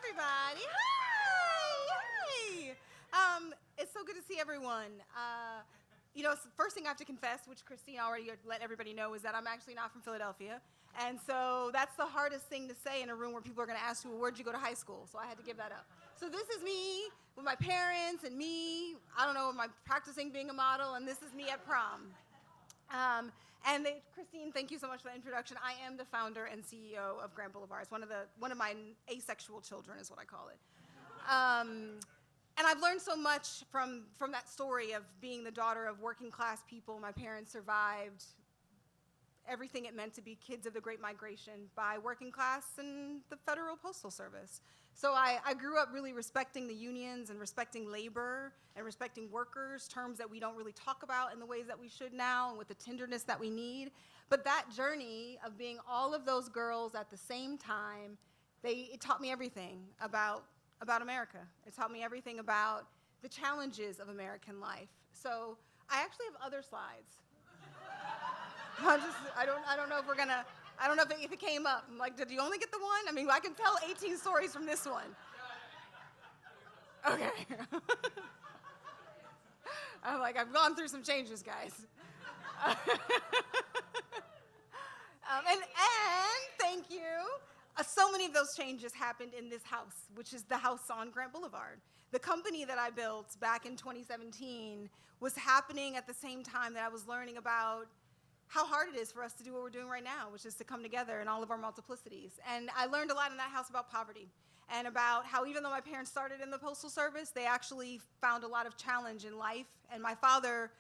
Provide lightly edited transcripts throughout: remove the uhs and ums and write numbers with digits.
everybody. Hi. Hi. It's so good to see everyone. The first thing I have to confess, which Christine already let everybody know, is that I'm actually not from Philadelphia. And so that's the hardest thing to say in a room where people are going to ask you, well, where'd you go to high school? So I had to give that up. So this is me with my parents and me, I don't know, my practicing being a model, and this is me at prom. Christine, thank you so much for the introduction. I am the founder and CEO of Grand Boulevard. It's one of my asexual children is what I call it. And I've learned so much from that story of being the daughter of working class people. My parents survived everything it meant to be kids of the Great Migration by working class and the Federal Postal Service. So I grew up really respecting the unions and respecting labor and respecting workers, terms that we don't really talk about in the ways that we should now and with the tenderness that we need. But that journey of being all of those girls at the same time, it taught me everything about America. It taught me everything about the challenges of American life. So I actually have other slides. I don't know if we're gonna, I don't know if it came up. I'm like, did you only get the one? I mean, I can tell 18 stories from this one. Okay. I'm like, I've gone through some changes, guys. And thank you. So many of those changes happened in this house, which is the house on Grant Boulevard. The company that I built back in 2017 was happening at the same time that I was learning about how hard it is for us to do what we're doing right now, which is to come together in all of our multiplicities. And I learned a lot in that house about poverty and about how even though my parents started in the Postal Service, they actually found a lot of challenge in life. And my father,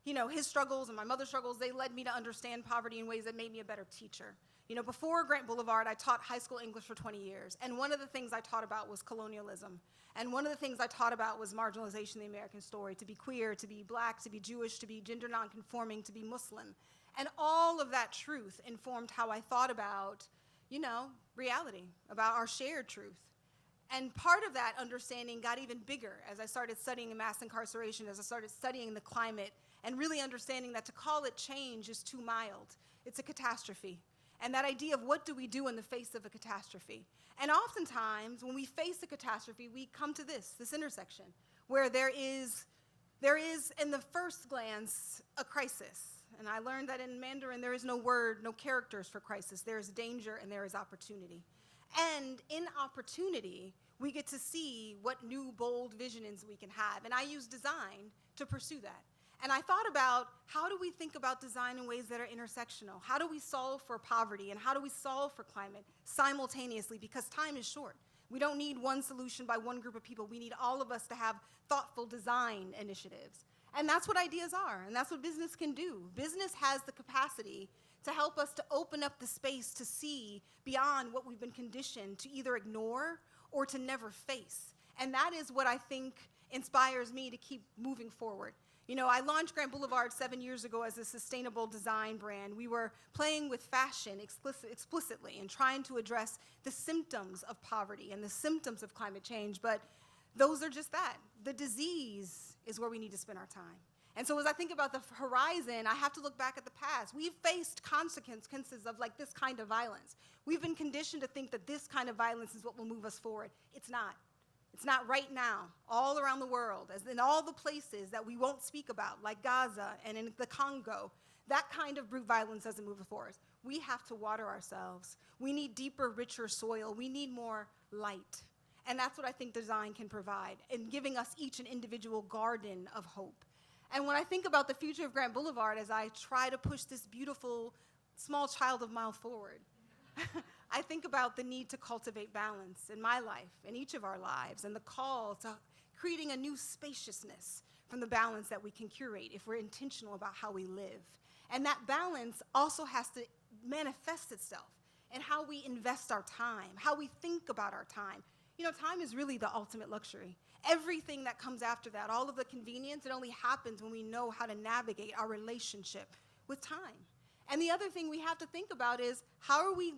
his struggles and my mother's struggles, they led me to understand poverty in ways that made me a better teacher. Before Grant Boulevard, I taught high school English for 20 years. And one of the things I taught about was colonialism. And one of the things I taught about was marginalization in the American story, to be queer, to be black, to be Jewish, to be gender nonconforming, to be Muslim. And all of that truth informed how I thought about, reality, about our shared truth. And part of that understanding got even bigger as I started studying mass incarceration, as I started studying the climate, and really understanding that to call it change is too mild. It's a catastrophe. And that idea of what do we do in the face of a catastrophe. And oftentimes, when we face a catastrophe, we come to this intersection, where there is, in the first glance, a crisis. And I learned that in Mandarin, there is no word, no characters for crisis. There is danger and there is opportunity. And in opportunity, we get to see what new, bold visions we can have. And I use design to pursue that. And I thought about how do we think about design in ways that are intersectional? How do we solve for poverty and how do we solve for climate simultaneously? Because time is short. We don't need one solution by one group of people. We need all of us to have thoughtful design initiatives. And that's what ideas are, and that's what business can do. Business has the capacity to help us to open up the space to see beyond what we've been conditioned to either ignore or to never face. And that is what I think inspires me to keep moving forward. I launched Grant Boulevard 7 years ago as a sustainable design brand. We were playing with fashion explicitly and trying to address the symptoms of poverty and the symptoms of climate change, but those are just that. The disease is where we need to spend our time. And so as I think about the horizon, I have to look back at the past. We've faced consequences of this kind of violence. We've been conditioned to think that this kind of violence is what will move us forward. It's not. It's not right now, all around the world, as in all the places that we won't speak about, like Gaza and in the Congo. That kind of brute violence doesn't move us forward. We have to water ourselves. We need deeper, richer soil. We need more light. And that's what I think design can provide, in giving us each an individual garden of hope. And when I think about the future of Grant Boulevard as I try to push this beautiful small child of mine forward, I think about the need to cultivate balance in my life, in each of our lives, and the call to creating a new spaciousness from the balance that we can curate if we're intentional about how we live. And that balance also has to manifest itself in how we invest our time, how we think about our time. Time is really the ultimate luxury. Everything that comes after that, all of the convenience, it only happens when we know how to navigate our relationship with time. And the other thing we have to think about is how are we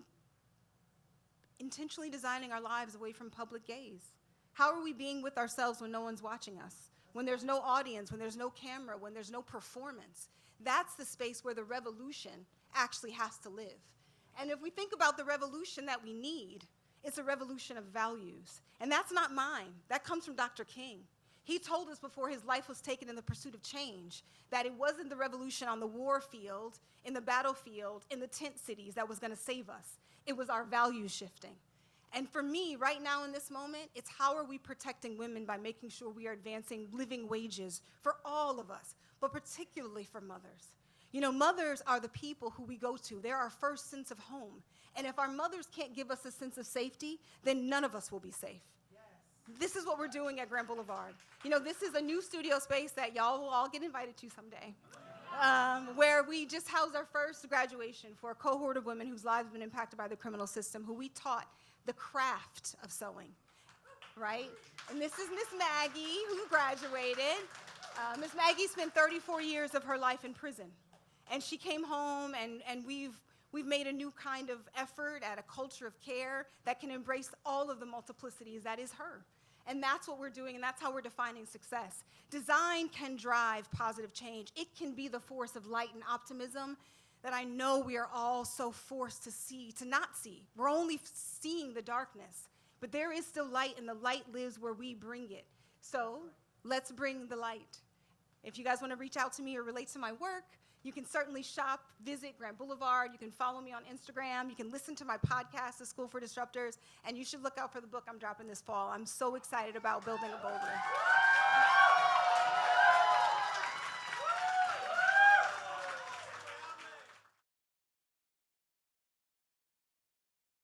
intentionally designing our lives away from public gaze? How are we being with ourselves when no one's watching us? When there's no audience, when there's no camera, when there's no performance? That's the space where the revolution actually has to live. And if we think about the revolution that we need, It's a revolution of values. And that's not mine. That comes from Dr. King. He told us before his life was taken in the pursuit of change that it wasn't the revolution on the war field, in the battlefield, in the tent cities that was going to save us. It was our values shifting. And for me, right now in this moment, it's how are we protecting women by making sure we are advancing living wages for all of us, but particularly for mothers. You know, mothers are the people who we go to. They're our first sense of home. And if our mothers can't give us a sense of safety, then none of us will be safe. Yes. This is what we're doing at Grand Boulevard. You know, this is a new studio space that y'all will all get invited to someday, where we just housed our first graduation for a cohort of women whose lives have been impacted by the criminal system, who we taught the craft of sewing, right? And this is Miss Maggie, who graduated. Miss Maggie spent 34 years of her life in prison. And she came home, and we've made a new kind of effort at a culture of care that can embrace all of the multiplicities that is her. And that's what we're doing, and that's how we're defining success. Design can drive positive change. It can be the force of light and optimism that I know we are all so forced to see, to not see. We're only seeing the darkness. But there is still light, and the light lives where we bring it. So let's bring the light. If you guys want to reach out to me or relate to my work, you can certainly shop, visit Grand Boulevard. You can follow me on Instagram. You can listen to my podcast, The School for Disruptors. And you should look out for the book I'm dropping this fall. I'm so excited about building a bolder.